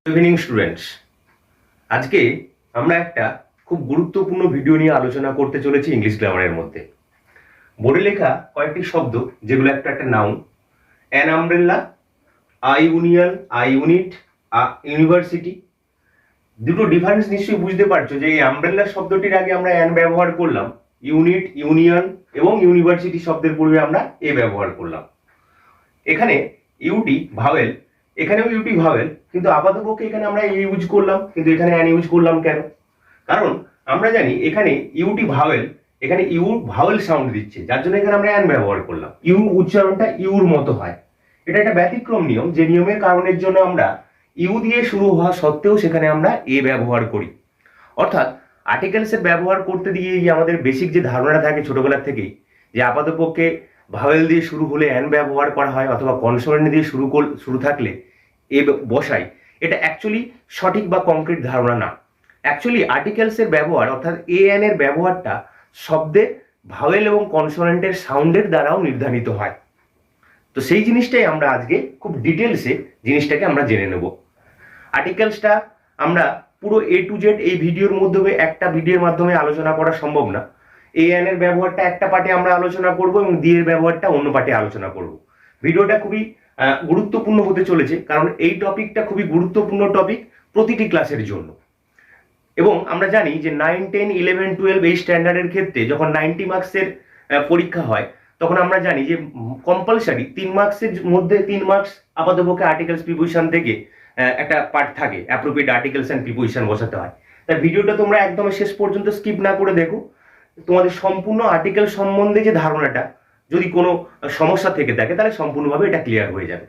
Evening students, আজকে আমরা একটা খুব গুরুত্বপূর্ণ ভিডিও নিয়ে আলোচনা করতে চলেছি ইংলিশ গ্রামারের মধ্যে। বোর্ডে লেখা কয়েকটি শব্দ যেগুলো একটা একটা noun, an umbrella, I union, I unit, university. দুটো ডিফারেন্স নিশ্চয়ই বুঝতে পারছো যে এই আমব্রেলা শব্দটির আগে আমরা অ্যান ব্যবহার করলাম, ইউনিট, ইউনিয়ন এবং ইউনিভার্সিটি শব্দের পূর্বে আমরা এ ব্যবহার করলাম। এখানে ইউটি ভাওয়েল, এখানেও ইউটি ভাওয়েল, কিন্তু আপাতপক্ষে এখানে আমরা এ ইউজ করলাম, কিন্তু এখানে অ্যান ইউজ করলাম কেন? কারণ আমরা জানি এখানে ইউটি ভাওয়েল, এখানে ইউ ভাওয়েল সাউন্ড দিচ্ছে, যার জন্য এখানে আমরা অ্যান ব্যবহার করলাম। ইউ উচ্চারণটা ইউর মতো হয়, এটা একটা ব্যতিক্রম নিয়ম, যে নিয়মের কারণের জন্য আমরা ইউ দিয়ে শুরু হওয়া সত্ত্বেও সেখানে আমরা এ ব্যবহার করি। অর্থাৎ আর্টিকেলসের ব্যবহার করতে গিয়ে আমাদের বেসিক যে ধারণাটা থাকে ছোটবেলার থেকেই, যে আপাতপক্ষে ভাওয়েল দিয়ে শুরু হলে অ্যান ব্যবহার করা হয় অথবা কনসোনেন্ট দিয়ে শুরু থাকলে এ বসাই, এটা অ্যাকচুয়ালি সঠিক বা কংক্রিট ধারণা না। অ্যাকচুয়ালি আর্টিকেলসের ব্যবহার অর্থাৎ এ অ্যান এর ব্যবহারটা শব্দে ভাওয়েল এবং কনসোনেন্টের সাউন্ডের দ্বারাও নির্ধারিত হয়। তো সেই জিনিসটাই আমরা আজকে খুব ডিটেলসে জিনিসটাকে আমরা জেনে নেব। আর্টিকেলসটা আমরা পুরো এ টু জেড এই ভিডিওর মাধ্যমে, একটা ভিডিওর মাধ্যমে আলোচনা করা সম্ভব না। এ অ্যান এর ব্যবহারটা একটা পার্টে আমরা আলোচনা করব এবং দি এর ব্যবহারটা অন্য পার্টে আলোচনা করব। ভিডিওটা খুবই গুরুত্বপূর্ণ হতে চলেছে, কারণ এই টপিকটা খুবই গুরুত্বপূর্ণ টপিক প্রতিটি ক্লাসের জন্য। এবং আমরা জানি যে 9, 10, 11, 12 এই স্ট্যান্ডার্ডের ক্ষেত্রে যখন 90 মার্কসের পরীক্ষা হয়, তখন আমরা জানি যে কম্পালসারি 3 মার্কসের মধ্যে 3 মার্কস আপাতপক্ষে আর্টিকেলস প্রিপোজিশন থেকে একটা পার্ট থাকে, অ্যাপ্রোপ্রিয়েট আর্টিকেলস এন্ড প্রিপোজিশন বসাতে হয়। তাই ভিডিওটা তোমরা একদম শেষ পর্যন্ত স্কিপ না করে দেখো, তোমাদের সম্পূর্ণ আর্টিকেল সম্বন্ধে যে ধারণাটা, যদি কোনো সমস্যা থেকে থাকে তাহলে সম্পূর্ণভাবে এটা ক্লিয়ার হয়ে যাবে।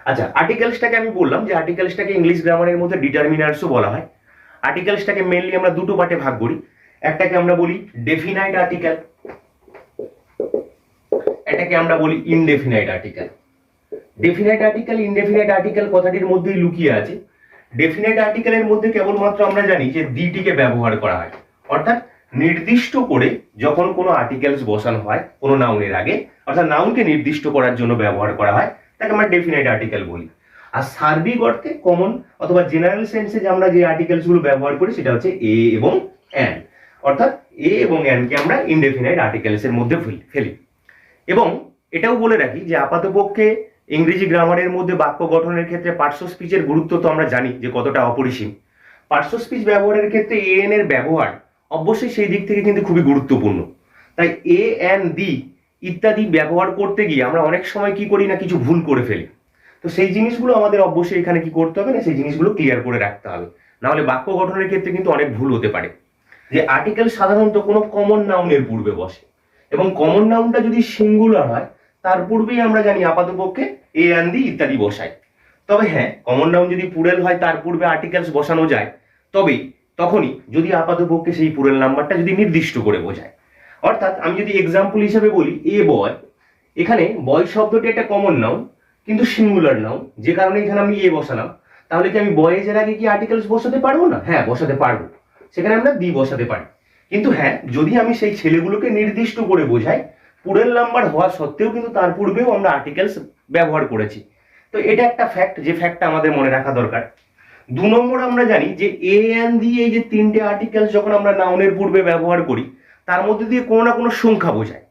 আচ্ছা, আর্টিকেলসটাকে আমি বললাম যে আর্টিকেলসটাকে ইংলিশ গ্রামারের মধ্যে ডিটারমিনার্সও বলা হয়। আর্টিকেলসটাকে মেইনলি আমরা দুটো পার্টে ভাগ করি। একটাকে আমরা বলি ডেফিনাইট আর্টিকেল, এটাকে আমরা বলি indefinite article. Definite article, indefinite article কথাটির মধ্যেই লুকিয়ে আছে। ডেফিনাইট আর্টিকেলের মধ্যে কেবলমাত্র আমরা জানি যে দিটিকে ব্যবহার করা হয়, অর্থাৎ নির্দিষ্ট করে যখন কোনো আর্টিকেলস বসানো হয় কোনো নাউনের আগে, অর্থাৎ নাউনকে নির্দিষ্ট করার জন্য ব্যবহার করা হয়, তাকে আমরা ডেফিনাইট আর্টিকেল বলি। আর সার্বিক অর্থে কমন অথবা জেনারেল সেন্সে যে আমরা যে আর্টিকেলস গুলো ব্যবহার করি সেটা হচ্ছে এ এবং অ্যান, অর্থাৎ এ এবং অ্যানকে আমরা ইনডেফিনাইট আর্টিকেলস এর মধ্যে ফেলি। এবং এটাও বলে রাখি যে আপাতপক্ষে ইংরেজি গ্রামারের মধ্যে বাক্য গঠনের ক্ষেত্রে পার্শ্ব স্পিচের গুরুত্ব তো আমরা জানি যে কতটা অপরিসীম। পার্শ্ব স্পিচ ব্যবহারের ক্ষেত্রে এ এন এর ব্যবহার অবশ্যই সেই দিক থেকে কিন্তু খুবই গুরুত্বপূর্ণ। তাই এ অ্যান দি ইত্যাদি ব্যবহার করতে গিয়ে আমরা অনেক সময় কি করি না, কিছু ভুল করে ফেলি। তো সেই জিনিসগুলো আমাদের অবশ্যই এখানে কি করতে হবে না, সেই জিনিসগুলো ক্লিয়ার করে রাখতে হবে, না হলে বাক্য গঠনের ক্ষেত্রে কিন্তু অনেক ভুল হতে পারে। যে আর্টিকেল সাধারণত কোনো কমন নাউনের পূর্বে বসে, এবং কমন নাউনটা যদি সিঙ্গুলার হয় তার পূর্বেই আমরা জানি আপাতপক্ষে এ অ্যান দি ইত্যাদি বসাই। তবে হ্যাঁ, কমন নাউন যদি প্লুরাল হয় তার পূর্বে আর্টিকেলস বসানো যায়, তবেই তখনই যদি আপাতপক্ষে সেই প্লুরাল নাম্বারটা যদি নির্দিষ্ট করে বোঝায়। অর্থাৎ আমি যদি এক্সাম্পল হিসেবে বলি এ বয়, এখানে বয় শব্দটি একটা কমন নাউন কিন্তু সিঙ্গুলার নাউন, যে কারণে এখানে আমি এ বসালাম। তাহলে কি আমি বয়েজের আগে কি আর্টিকেলস বসাতে পারবো না? হ্যাঁ, বসাতে পারবো, সেখানে আমরা দি বসাতে পারি। কিন্তু হ্যাঁ, যদি আমি সেই ছেলেগুলোকে নির্দিষ্ট করে বোঝাই, প্লুরাল নাম্বার হওয়া সত্ত্বেও কিন্তু তার পূর্বেও আমরা আর্টিকেলস ব্যবহার করেছি। তো এটা একটা ফ্যাক্ট, যে ফ্যাক্টটা আমাদের মনে রাখা দরকার। 2 নম্বর আমরা জানি যে এ অ্যান দি এই যে 3টে আর্টিকেলস যখন আমরা নাউনের পূর্বে ব্যবহার করি, তার মধ্যে দিয়ে কোনো না কোনো সংখ্যা বোঝায়।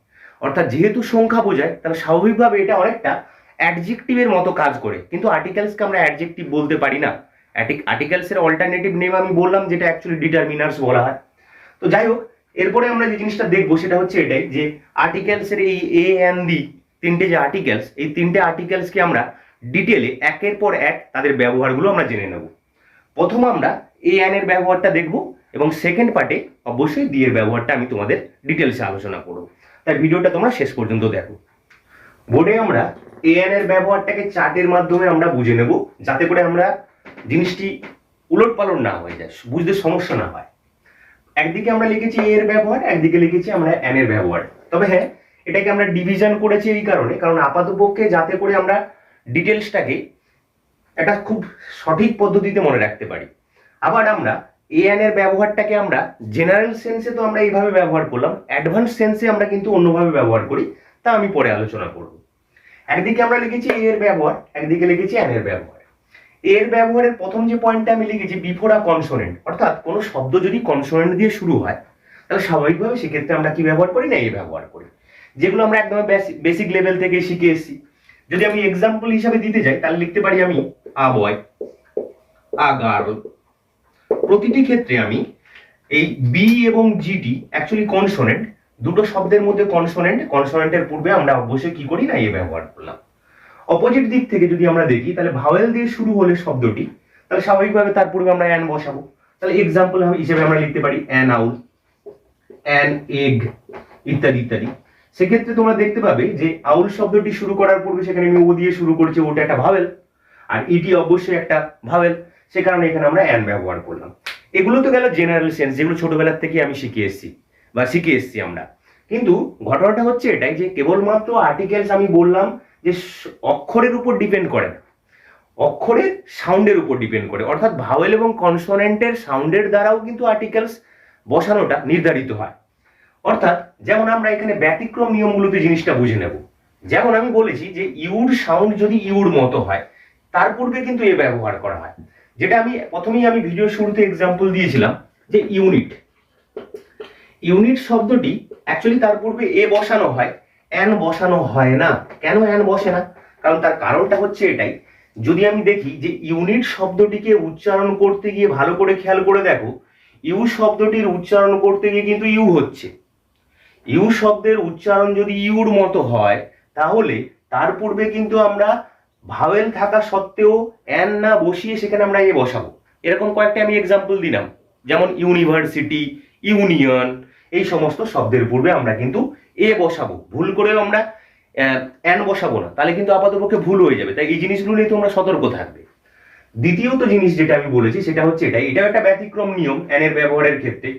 অর্থাৎ যেহেতু সংখ্যা বোঝায়, তাহলে স্বাভাবিকভাবে এটা অনেকটা অ্যাডজেক্টিভের মতো কাজ করে। কিন্তু আর্টিকেলসকে আমরা অ্যাডজেক্টিভ বলতে পারি না। আর্টিকেলসের অল্টারনেটিভ নেম আমি বললাম, যেটা অ্যাকচুয়ালি ডিটারমিনার্স বলা হয়। তো যাই হোক, এরপরে আমরা যে জিনিসটা দেখবো সেটা হচ্ছে এটাই, যে আর্টিকেলসের এই এ অ্যান দি 3টে যে আর্টিকেলস, এই 3টে আর্টিকেলসকে আমরা ডিটেলে একের পর এক তাদের ব্যবহারগুলো আমরা জেনে নেব। প্রথম আমরা এ অ্যান এর ব্যবহারটা দেখব, এবং সেকেন্ড পার্টে অবশ্যই দি এর ব্যবহারটা আমি তোমাদের ডিটেলসে আলোচনা করব। তাই ভিডিওটা তোমরা শেষ পর্যন্ত দেখো। বোর্ডে আমরা এ অ্যান এর ব্যবহারটাকে চার্টের মাধ্যমে আমরা বুঝে নেব, যাতে করে আমরা জিনিসটি উলটপালট না হয়ে যায়, বুঝতে সমস্যা না হয়। একদিকে আমরা লিখেছি এ এর ব্যবহার, একদিকে লিখেছি আমরা অ্যান এর ব্যবহার। তবে হ্যাঁ, এটাকে আমরা ডিভিশন করেছি এই কারণে, কারণ আপাতপক্ষে যাতে করে আমরা ডিটেলসটাকে একটা খুব সঠিক পদ্ধতিতে মনে রাখতে পারি। আবার আমরা এ অ্যান এর ব্যবহারটাকে আমরা জেনারেল সেন্সে তো আমরা এইভাবে ব্যবহার করলাম, অ্যাডভান্স সেন্সে আমরা কিন্তু অন্যভাবে ব্যবহার করি, তা আমি পরে আলোচনা করব। একদিকে আমরা লিখেছি এ এর ব্যবহার, একদিকে লিখেছি অ্যান এর ব্যবহার। এর ব্যবহারের প্রথম যে পয়েন্টটা আমি লিখেছি বিফোর আ কনসোনেন্ট, অর্থাৎ কোনো শব্দ যদি কনসোনেন্ট দিয়ে শুরু হয় তাহলে স্বাভাবিকভাবে সেক্ষেত্রে আমরা কি ব্যবহার করি না এ ব্যবহার করি, যেগুলো আমরা একদম বেসিক লেভেল থেকে শিখে এসেছি। যদি আমি এক্সাম্পল হিসাবে দিতে যাই তাহলে লিখতে পারি আমি আ বয়, আ গার্ল। প্রতিটি ক্ষেত্রে আমি এই বি এবং জিটি অ্যাকচুয়ালি কনসোনেন্ট, দুটো শব্দের মধ্যে কনসোনেন্টের পূর্বে আমরা অবশ্যই কি করি না এ ব্যবহার করলাম। অপোজিট দিক থেকে যদি আমরা দেখি তাহলে ভাওয়েল দিয়ে শুরু হলে শব্দটি তাহলে স্বাভাবিকভাবে তার পূর্বে আমরা অ্যান বসাবো। তাহলে এক্সাম্পল হিসেবে আমরা লিখতে পারি অ্যান আউল, অ্যান এগ ইত্যাদি ইত্যাদি। সেক্ষেত্রে তোমরা দেখতে পাবে যে আউল শব্দটি শুরু করার পূর্বে সেখানে আমি ও দিয়ে শুরু করছি, ওটা একটা ভাওয়েল, আর ইটি অবশ্যই একটা ভাওয়েল, সে কারণে এখানে আমরা অ্যান ব্যবহার করলাম। এগুলো তো গেল জেনারেল সেন্স, যেগুলো ছোটবেলার থেকে আমি শিখে এসেছি আমরা। কিন্তু ঘটনাটা হচ্ছে এটাই যে কেবলমাত্র আর্টিকেলস আমি বললাম যে অক্ষরের উপর ডিপেন্ড করে না, অক্ষরের সাউন্ডের উপর ডিপেন্ড করে, অর্থাৎ ভাওয়েল এবং কনসোনেন্টের সাউন্ডের দ্বারাও কিন্তু আর্টিকেলস বসানোটা নির্ধারিত হয়। অর্থাৎ যেমন আমরা এখানে ব্যতিক্রম নিয়মগুলোতে জিনিসটা বুঝে নেব। যেমন আমি বলেছি যে ইউর সাউন্ড যদি ইউর মতো হয় তার পূর্বে কিন্তু এ ব্যবহার করা হয়, যেটা আমি প্রথমেই আমি ভিডিও শুরুতে এক্সাম্পল দিয়েছিলাম যে ইউনিট শব্দটি অ্যাকচুয়ালি তার পূর্বে এ বসানো হয়, অ্যান বসানো হয় না। কেন অ্যান বসে না? কারণ তার কারণটা হচ্ছে এটাই, যদি আমি দেখি যে ইউনিট শব্দটিকে উচ্চারণ করতে গিয়ে ভালো করে খেয়াল করে দেখো, ইউ শব্দটির উচ্চারণ করতে গিয়ে কিন্তু ইউ হচ্ছে। ইউ শব্দের উচ্চারণ যদি ইউর মতো হয় তাহলে তার পূর্বে কিন্তু আমরা ভাওয়েল থাকা সত্ত্বেও অ্যান না বসিয়ে সেখানে আমরা এ বসাবো। এরকম কয়েকটা আমি এক্সাম্পল দিলাম, যেমন ইউনিভার্সিটি, ইউনিয়ন, এই সমস্ত শব্দের পূর্বে আমরা কিন্তু এ বসাবো। ভুল করেও আমরা অ্যান বসাবো না, তাহলে কিন্তু আপাতপক্ষে ভুল হয়ে যাবে। তাই এই জিনিসগুলো নিয়ে তোমরা সতর্ক থাকবে। দ্বিতীয়ত জিনিস যেটা আমি বলেছি সেটা হচ্ছে এটাও একটা ব্যতিক্রম নিয়ম অ্যানের ব্যবহারের ক্ষেত্রে।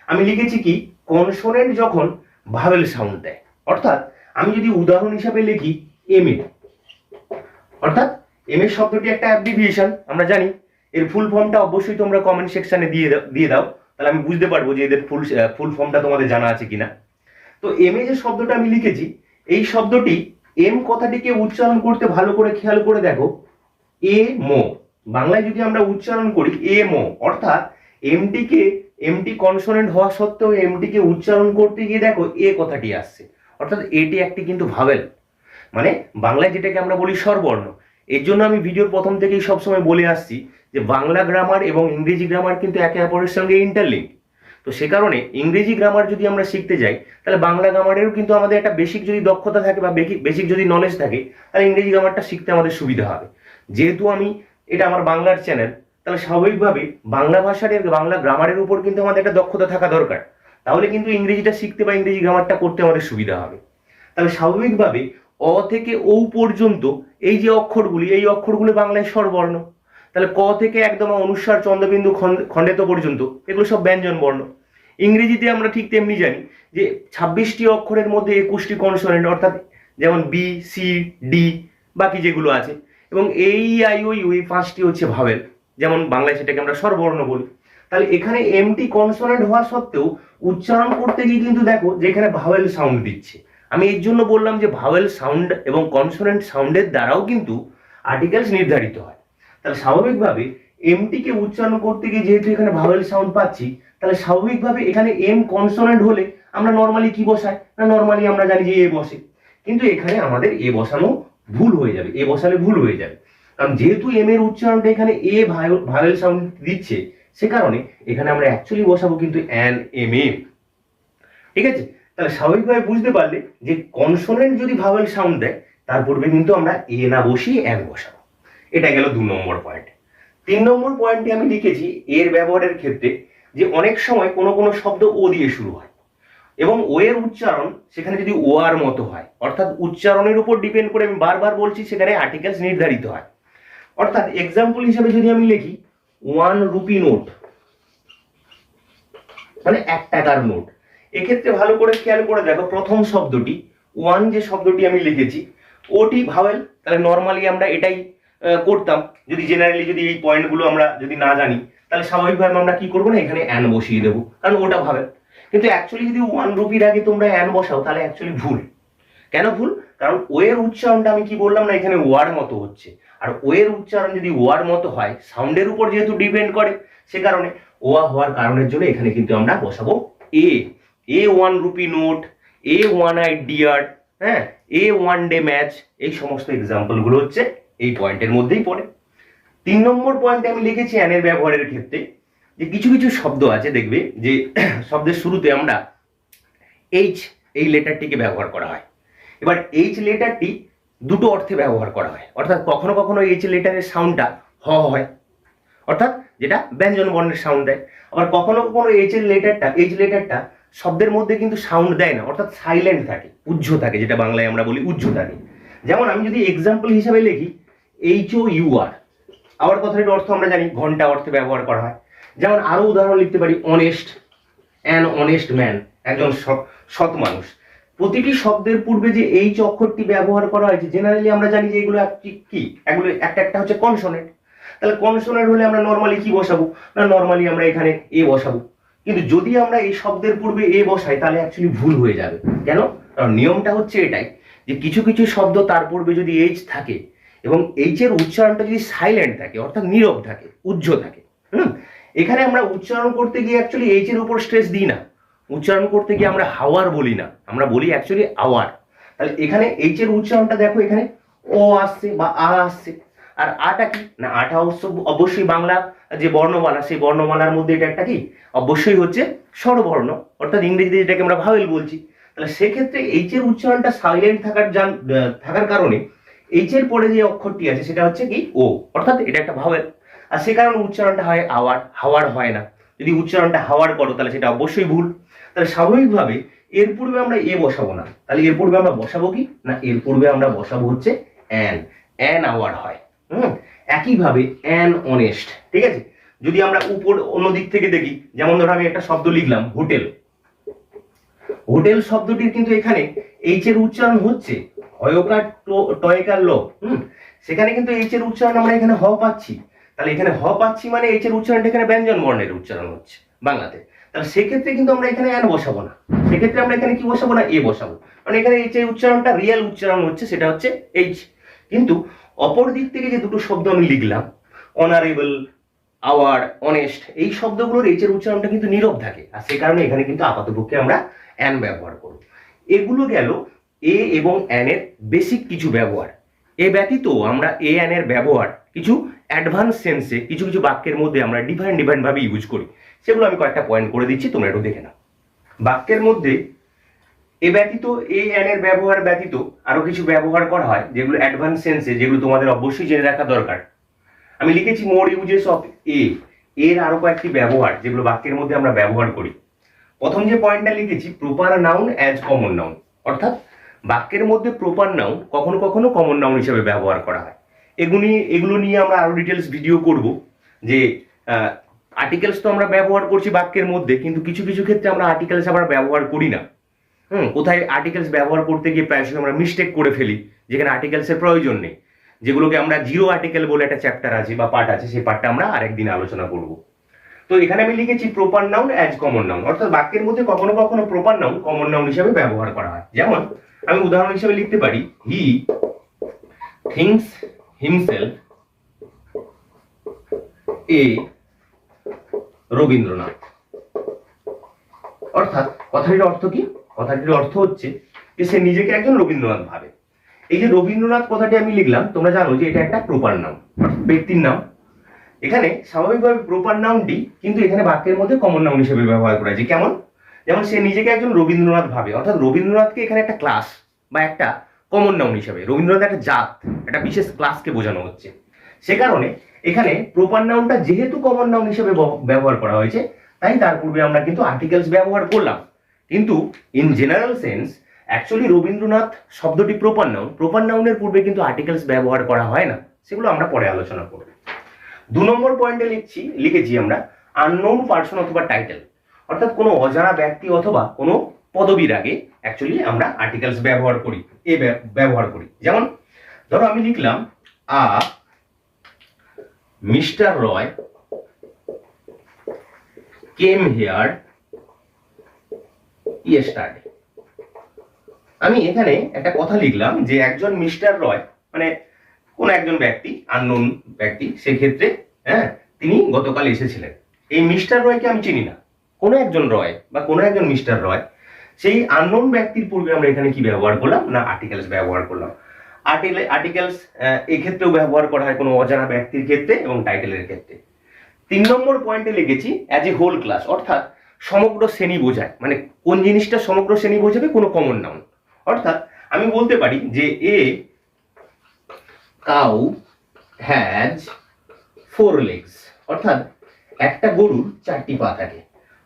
আমি লিখেছি কি কনসোনেন্ট যখন ভাওয়েল সাউন্ড দেয়, অর্থাৎ আমি যদি উদাহরণ হিসাবে লিখি এম এ, অর্থাৎ এম এর শব্দটি একটা অ্যাব্রিভিয়েশন, আমরা জানি। এর ফুল ফর্মটা অবশ্যই তোমরা কমেন্ট সেকশনে দিয়ে দাও, তাহলে আমি বুঝতে পারবো যে এদের ফুল ফর্মটা তোমাদের জানা আছে কিনা। তো এম এ যে শব্দটা আমি লিখেছি, এই শব্দটি এম কথাটিকে উচ্চারণ করতে ভালো করে খেয়াল করে দেখো, এ মো। বাংলায় যদি আমরা উচ্চারণ করি এ মো, অর্থাৎ এমটি কনসোনেন্ট হওয়া সত্ত্বেও এমটিকে উচ্চারণ করতে গিয়ে দেখো এ কথাটি আসছে, অর্থাৎ এটি একটি কিন্তু ভাওয়েল, মানে বাংলায় যেটাকে আমরা বলি স্বরবর্ণ। এর জন্য আমি ভিডিওর প্রথম থেকেই সবসময় বলে আসছি যে বাংলা গ্রামার এবং ইংরেজি গ্রামার কিন্তু একে অপরের সঙ্গে ইন্টারলিঙ্ক। তো সে কারণে ইংরেজি গ্রামার যদি আমরা শিখতে যাই তাহলে বাংলা গ্রামারেরও কিন্তু আমাদের একটা বেসিক যদি দক্ষতা থাকে বা বেসিক যদি নলেজ থাকে তাহলে ইংরেজি গ্রামারটা শিখতে আমাদের সুবিধা হবে। যেহেতু এটা আমার বাংলার চ্যানেল, তাহলে স্বাভাবিকভাবে বাংলা ভাষার বাংলা গ্রামারের উপর কিন্তু আমাদের একটা দক্ষতা থাকা দরকার, তাহলে কিন্তু ইংরেজিটা শিখতে বা ইংরেজি গ্রামারটা করতে আমাদের সুবিধা হবে। তাহলে স্বাভাবিকভাবে অ থেকে ও পর্যন্ত এই যে অক্ষরগুলি, এই অক্ষরগুলো বাংলায় স্বরবর্ণ। তাহলে ক থেকে একদম অনুস্বার চন্দ্রবিন্দু খণ্ডেত পর্যন্ত এগুলো সব ব্যঞ্জন বর্ণ। ইংরেজিতে আমরা ঠিক তেমনি জানি যে 26টি অক্ষরের মধ্যে 21টি কনসোনেন্ট, অর্থাৎ যেমন বি, সি, ডি, বাকি যেগুলো আছে, এবং এই আই ও ইউ, এই 5টি হচ্ছে ভাওয়েল, যেমন বাংলায় সেটাকে আমরা স্বরবর্ণ বলি। তাহলে এখানে এমটি কনসোনেন্ট হওয়া সত্ত্বেও উচ্চারণ করতে গিয়ে কিন্তু দেখো যে এখানে ভাওয়েল সাউন্ড দিচ্ছে। আমি এর জন্য বললাম যে ভাওয়েল সাউন্ড এবং কনসোনেন্ট সাউন্ডের দ্বারাও কিন্তু আর্টিকেলস নির্ধারিত হয়। তাহলে স্বাভাবিকভাবে এমটিকে উচ্চারণ করতে গিয়ে যেহেতু এখানে ভাওয়েল সাউন্ড পাচ্ছি, তাহলে স্বাভাবিকভাবে এখানে এম কনসোনেন্ট হলে আমরা নর্মালি কি বসাই না, নর্মালি আমরা জানি যে এ বসে, কিন্তু এখানে আমাদের এ বসানো ভুল হয়ে যাবে, এ বসালে ভুল হয়ে যাবে। কারণ যেহেতু এম এর উচ্চারণটা এখানে এ ভাওয়েল সাউন্ড দিচ্ছে, সে কারণে এখানে আমরা অ্যাকচুয়ালি বসাবো কিন্তু অ্যান এম এ। ঠিক আছে? তাহলে স্বাভাবিকভাবে বুঝতে পারলে যে কনসোনেন্ট যদি ভাওয়েল সাউন্ড দেয় তার পূর্বে কিন্তু আমরা এ না বসিয়ে অ্যান বসাবো। এটা গেল 2 নম্বর পয়েন্ট। 3 নম্বর পয়েন্টে আমি লিখেছি এর ব্যবহারের ক্ষেত্রে যে অনেক সময় কোনো শব্দ ও দিয়ে শুরু হয় এবং ও এর উচ্চারণ সেখানে যদি ও আর মতো হয়, অর্থাৎ উচ্চারণের উপর ডিপেন্ড করে, আমি বারবার বলছি, সেখানে আর্টিকেলস নির্ধারিত হয়। অর্থাৎ এক্সাম্পল হিসেবে যদি আমি লিখি 1 রুপি নোট, মানে 1 টাকার নোট, এক্ষেত্রে ভালো করে খেয়াল করে দেখো প্রথম শব্দটি 1 যে শব্দটি আমি লিখেছি ওটি ভাওয়েল। তাহলে নর্মালি আমরা এটাই করতাম, যদি জেনারেলি যদি এই পয়েন্টগুলো আমরা যদি না জানি তাহলে স্বাভাবিকভাবে আমরা কি করবো না, এখানে অ্যান বসিয়ে দেবো, কারণ ওটা ভাওয়েল। কিন্তু অ্যাকচুয়ালি যদি 1 রুপির আগে তোমরা অ্যান বসাও তাহলে অ্যাকচুয়ালি ভুল। কেন ভুল? কারণ ও এর উচ্চারণটা আমি কি বললাম না, এখানে ওয়ার মতো হচ্ছে, আর ও এর উচ্চারণ যদি ওয়ার মতো হয় সাউন্ডের উপর যেহেতু ডিপেন্ড করে, সে কারণে ওয়া হওয়ার কারণের জন্য এখানে কিন্তু আমরা বসাবো এ 1 রুপি নোট, এ 1 নাইট ডিয়ার, হ্যাঁ, এ 1 ডে ম্যাচ, এই সমস্ত এক্সাম্পল গুলো হচ্ছে এই পয়েন্টের মধ্যেই পড়ে। 3 নম্বর পয়েন্টে আমি লিখেছি অ্যানের ব্যবহারের ক্ষেত্রে যে কিছু কিছু শব্দ আছে, দেখবে যে শব্দের শুরুতে আমরা এইচ এই লেটারটিকে ব্যবহার করা হয়। এবার এইচ লেটারটি দুটো অর্থে ব্যবহার করা হয়, অর্থাৎ কখনো কখনো এইচ লেটারের সাউন্ডটা হ হয়, অর্থাৎ যেটা ব্যঞ্জন বর্ণের সাউন্ড দেয়। আবার কখনো কখনো এইচ লেটারটা শব্দের মধ্যে কিন্তু সাউন্ড দেয় না, অর্থাৎ সাইলেন্ট থাকে, উজ্জ থাকে, যেটা বাংলায় আমরা বলি উজ্জ থাকে। যেমন আমি যদি এক্সাম্পল হিসাবে লিখি HOUR, আবার কথাটির অর্থ আমরা জানি ঘন্টা অর্থে ব্যবহার করা হয়। যেমন আরো উদাহরণ লিখতে পারি অনেস্ট, অ্যান অনেস্ট ম্যান, একজন সৎ মানুষ। প্রতিটি শব্দের পূর্বে যে এইচ অক্ষরটি ব্যবহার করা হয়েছে, জেনারেলি আমরা জানি যে এগুলো কি, এগুলো একটা হচ্ছে কনসোনেন্ট। তাহলে কনসোনেন্ট হলে আমরা নর্মালি কি বসাবো না, নর্মালি আমরা এখানে এ বসাবো। কিন্তু যদি আমরা এই শব্দের পূর্বে এ বসাই তাহলে অ্যাকচুয়ালি ভুল হয়ে যাবে। কেন? কারণ নিয়মটা হচ্ছে এটাই যে কিছু কিছু শব্দ তার পূর্বে যদি এইচ থাকে এবং এইচ এর উচ্চারণটা যদি সাইলেন্ট থাকে, অর্থাৎ নীরব থাকে, উজ্জ্ব থাকে, এখানে আমরা উচ্চারণ করতে গিয়ে অ্যাকচুয়ালি এইচ এর উপর স্ট্রেস দিই না, উচ্চারণ করতে গিয়ে আমরা হাওয়ার বলি না, আমরা বলি অ্যাকচুয়ালি আওয়ার। তাহলে এখানে এইচ এর উচ্চারণটা দেখো, এখানে ও আসছে বা আ আসছে, আর আটা কি না, আটা অবশ্যই বাংলা যে বর্ণমালা, সেই বর্ণমালার মধ্যে এটা একটা কি অবশ্যই হচ্ছে স্বরবর্ণ, অর্থাৎ ইংরেজিতে যেটাকে আমরা ভাওয়েল বলছি। তাহলে সেক্ষেত্রে এইচ এর উচ্চারণটা সাইলেন্ট থাকার কারণে এইচ এর পরে যে অক্ষরটি আছে সেটা হচ্ছে কি ও, অর্থাৎ এটা একটা ভাওয়েল, আর সে কারণে উচ্চারণটা হয় আওয়ার, হাওয়ার হয় না। যদি উচ্চারণটা হাওয়ার করো তাহলে সেটা অবশ্যই ভুল। তাহলে স্বাভাবিকভাবে এর পূর্বে আমরা এ বসাবো না, তাহলে এর পূর্বে আমরা বসাবো কি না, এর পূর্বে আমরা বসাবো হচ্ছে অ্যান আওয়ার হয়। একইভাবে অ্যান অনেস্ট, ঠিক আছে। যদি আমরা উপর অন্য দিক থেকে দেখি, যেমন ধরো আমি একটা শব্দ লিখলাম হোটেল, হোটেল শব্দটির কিন্তু এখানে এইচ এর উচ্চারণ হচ্ছে হয়কার টয়কার ল, সেখানে কিন্তু এইচ এর উচ্চারণ আমরা এখানে হ পাচ্ছি। তাহলে এখানে হ পাচ্ছি মানে এইচ এর উচ্চারণটা এখানে ব্যঞ্জন বর্ণের উচ্চারণ হচ্ছে বাংলাতে। তাহলে সেক্ষেত্রে কিন্তু আমরা এখানে অ্যান বসাবো না, সেক্ষেত্রে আমরা এখানে কি বসাবো না, এ বসাবো, কারণ এখানে এইচ এর উচ্চারণটা রিয়েল উচ্চারণ হচ্ছে, সেটা হচ্ছে এইচ। কিন্তু অপর দিক থেকে যে দুটো শব্দ আমি লিখলাম অনারেবল, আওয়ার, অনেস্ট, এই শব্দগুলোর এইচ এর উচ্চারণটা কিন্তু নীরব থাকে, আর সেই কারণে এখানে কিন্তু আপাতপক্ষে আমরা অ্যান ব্যবহার করব। এগুলো গেল এ এবং অ্যান এর বেসিক কিছু ব্যবহার। এ ব্যতীত আমরা এ অ্যান এর ব্যবহার কিছু অ্যাডভান্স সেন্সে কিছু কিছু বাক্যের মধ্যে আমরা ডিফারেন্ট ভাবে ইউজ করি, সেগুলো আমি কয়েকটা পয়েন্ট করে দিচ্ছি, তোমরা একটু দেখে নাও। বাক্যের মধ্যে এ ব্যতীত, এ অ্যান এর ব্যবহার ব্যতীত আরো কিছু ব্যবহার করা হয় যেগুলো অ্যাডভান্স সেন্সে, যেগুলো তোমাদের অবশ্যই জেনে রাখা দরকার। আমি লিখেছি মোর ইউজেস অফ এ, এর আরো কয়েকটি ব্যবহার যেগুলো বাক্যের মধ্যে আমরা ব্যবহার করি। প্রথম যে পয়েন্টটা লিখেছি proper noun as common noun, অর্থাৎ বাক্যের মধ্যে প্রপার নাউন কখনো কখনো কমন নাউন হিসেবে ব্যবহার করা হয়। এগুলো নিয়ে আমরা আরো ডিটেলস ভিডিও করব, যে আর্টিকেলস তো আমরা ব্যবহার করছি বাক্যের মধ্যে, কিন্তু কিছু কিছু ক্ষেত্রে আমরা আর্টিকেলস আবার ব্যবহার করি না। কোথায় আর্টিকেলস ব্যবহার করতে গিয়ে প্রায়শই আমরা মিস্টেক করে ফেলি, যেখানে আর্টিকেলসের প্রয়োজন নেই, যেগুলোকে আমরা জিরো আর্টিকেল বলে একটা চ্যাপ্টার আছে বা পার্ট আছে, সেই পার্টটা আমরা আরেকদিন আলোচনা করব। তো এখানে আমি লিখেছি proper noun as common noun, অর্থাৎ বাক্যের মধ্যে কখনো কখনো প্রপার নাউন কমন নাউন হিসেবে ব্যবহার করা হয়। যেমন আমি উদাহরণ হিসেবে লিখতে পারি he thinks himself a Rabindranath. অর্থাৎ কথাটির অর্থ কি? কথাটির অর্থ হচ্ছে যে সে নিজেকে একজন রবীন্দ্রনাথ ভাবে। এই যে রবীন্দ্রনাথ কথাটি আমি লিখলাম, তোমরা জানো যে এটা একটা প্রপার নাউন, ব্যক্তির নাম। এখানে স্বাভাবিকভাবে প্রপার নাউনটি কিন্তু এখানে বাক্যের মধ্যে কমন নাউন হিসেবে ব্যবহার করা হয়েছে। কেমন? যেমন সে নিজেকে একজন রবীন্দ্রনাথ ভাবে, অর্থাৎ রবীন্দ্রনাথকে এখানে একটা ক্লাস বা একটা কমন নাউন হিসেবে, রবীন্দ্রনাথ একটা জাত, একটা বিশেষ ক্লাসকে বোঝানো হচ্ছে। সে কারণে এখানে প্রপার নাউনটা যেহেতু কমন নাউন হিসেবে ব্যবহার করা হয়েছে, তাই তার পূর্বে আমরা কিন্তু আর্টিকেলস ব্যবহার করলাম। কিন্তু in general sense actually Rabindranath শব্দটি প্রপার নাউনের পূর্বে কিন্তু আর্টিকেলস ব্যবহার করা হয় না, সেগুলো আমরা পরে আলোচনা করব। 2 নম্বর পয়েন্টে লিখেছি আমরা আননোন পারসন অথবা টাইটেল, অর্থাৎ কোনো অজানা ব্যক্তি অথবা কোনো পদবীর আগে অ্যাকচুয়ালি আমরা আর্টিকেলস ব্যবহার করি, ব্যবহার করি। যেমন ধরো আমি লিখলাম mister Roy came here yesterday. আমি এখানে একটা কথা লিখলাম যে একজন মিস্টার রয়, মানে কোন একজন ব্যক্তি, আননোন ব্যক্তি, সেক্ষেত্রে হ্যাঁ তিনি গতকাল এসেছিলেন। এই মিস্টার রয়কে আমি চিনি না, কোনো একজন রয় বা কোনো একজন মিস্টার রয়, সেই আননোন ব্যক্তির পূর্বে আমরা এখানে কি ব্যবহার করলাম না আর্টিকেলস ব্যবহার করলাম। আর্টিকেলস এক্ষেত্রেও ব্যবহার করা হয় কোনো অজানা ব্যক্তির ক্ষেত্রে এবং টাইটেলের ক্ষেত্রে। 3 নম্বর পয়েন্টে লিখেছি অ্যাজ এ হোল ক্লাস, অর্থাৎ সমগ্র শ্রেণী বোঝায়, মানে কোন জিনিসটা সমগ্র শ্রেণী বোঝাবে, কোনো কমন নাউন। অর্থাৎ আমি বলতে পারি যে এ কাউ হ্যাজ 4 legs, অর্থাৎ একটা গরুর 4টি পা থাকে।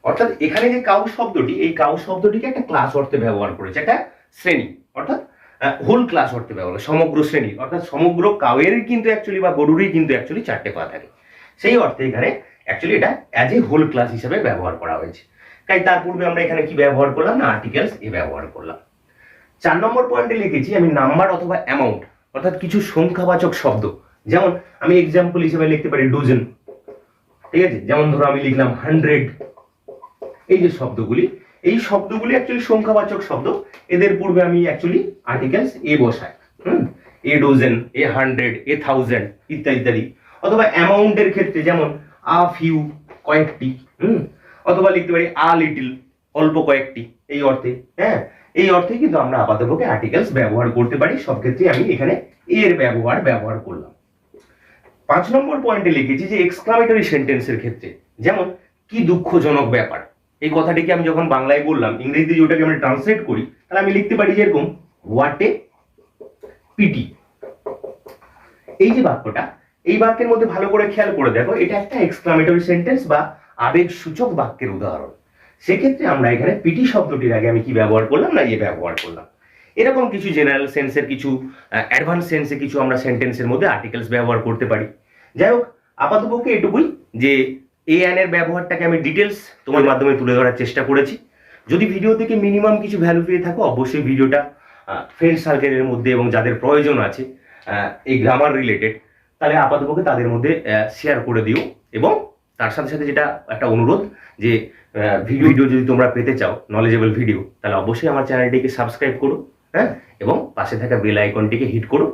অর্থাৎ এখানে যে কাউ শব্দটি, এই কাউ শব্দটিকে একটা ক্লাস অর্থে ব্যবহার করেছে, একটা শ্রেণী, অর্থাৎ হোল ক্লাস অর্থে ব্যবহার, সমগ্র শ্রেণী, অর্থাৎ সমগ্র কাউয়েরই কিন্তু অ্যাকচুয়ালি বা গরুরই কিন্তু অ্যাকচুয়ালি 4টে পা থাকে। সেই অর্থে এখানে অ্যাকচুয়ালি এটা অ্যাজ এ হোল ক্লাস হিসেবে ব্যবহার করা হয়েছে। তাই তার পূর্বে আমরা এখানে কি ব্যবহার করলাম না আর্টিকেলস এ ব্যবহার করলাম। 4 নম্বর পয়েন্টে লিখেছি আমি নাম্বার অথবা অ্যামাউন্ট, অর্থাৎ কিছু সংখ্যাবাচক শব্দ, যেমন আমি এক্সাম্পল হিসেবে লিখতে পারি ডজন, ঠিক আছে, যেমন ধরো আমি লিখলাম 100। এই যে শব্দগুলি, এই শব্দগুলি অ্যাকচুয়ালি সংখ্যাবাচক শব্দ, এদের পূর্বে আমি অ্যাকচুয়ালি আর্টিকেলস এ বসাই, এ ডজন, এ 100, এ 1000 ইত্যাদি ইত্যাদি। অথবা অ্যামাউন্টের ক্ষেত্রে যেমন আ ফিউ, কয়েকটি, অথবা লিখতে পারি আ লিটল, অল্প কয়েকটি, এই অর্থে। হ্যাঁ, এই অর্থে কিন্তু আমরা আপাতপক্ষে আর্টিকেলস ব্যবহার করতে পারি। সব ক্ষেত্রে আমি এখানে এর ব্যবহার করলাম। 5 নম্বর পয়েন্টে লিখেছি যে এক্সক্লামেটরি সেন্টেন্সের ক্ষেত্রে, যেমন কি দুঃখজনক ব্যাপার, এই কথাটিকে আমি যখন বাংলায় বললাম, ইংরেজিতে যেটাকে আমরা ট্রান্সলেট করি, তাহলে আমি লিখতে পারি যেরকম হোয়াট এ পিটি। এই যে বাক্যটা, এই বাক্যের মধ্যে ভালো করে খেয়াল করে দেখো, এটা একটা এক্সক্লামেটরি সেন্টেন্স বা আবেগসূচক বাক্যের উদাহরণ। সেক্ষেত্রে আমরা এখানে পিটি শব্দটির আগে আমি কি ব্যবহার করলাম না এ ব্যবহার করলাম। এরকম কিছু জেনারেল সেন্সের, কিছু অ্যাডভান্স সেন্সে কিছু আমরা সেন্টেন্সের মধ্যে আর্টিকেলস ব্যবহার করতে পারি। যাই হোক, আপাতপক্ষে এটুকুই যে এ অ্যান এর ব্যবহারটাকে আমি ডিটেলস তোমার মাধ্যমে তুলে ধরার চেষ্টা করেছি। যদি ভিডিও থেকে মিনিমাম কিছু ভ্যালু পেয়ে থাকো, অবশ্যই ভিডিওটা ফ্রেন্ড সার্কেলের মধ্যে এবং যাদের প্রয়োজন আছে এই গ্রামার রিলেটেড, তাহলে আপাতপক্ষে তাদের মধ্যে শেয়ার করে দিও। এবং তার সাথে সাথে যেটা একটা অনুরোধ, যে ভিডিও যদি তোমরা পেতে চাও নলেজেবল ভিডিও, তাহলে অবশ্যই আমার চ্যানেলটিকে সাবস্ক্রাইব করো, হ্যাঁ, এবং পাশে থাকা বেল আইকনটিকে হিট করো,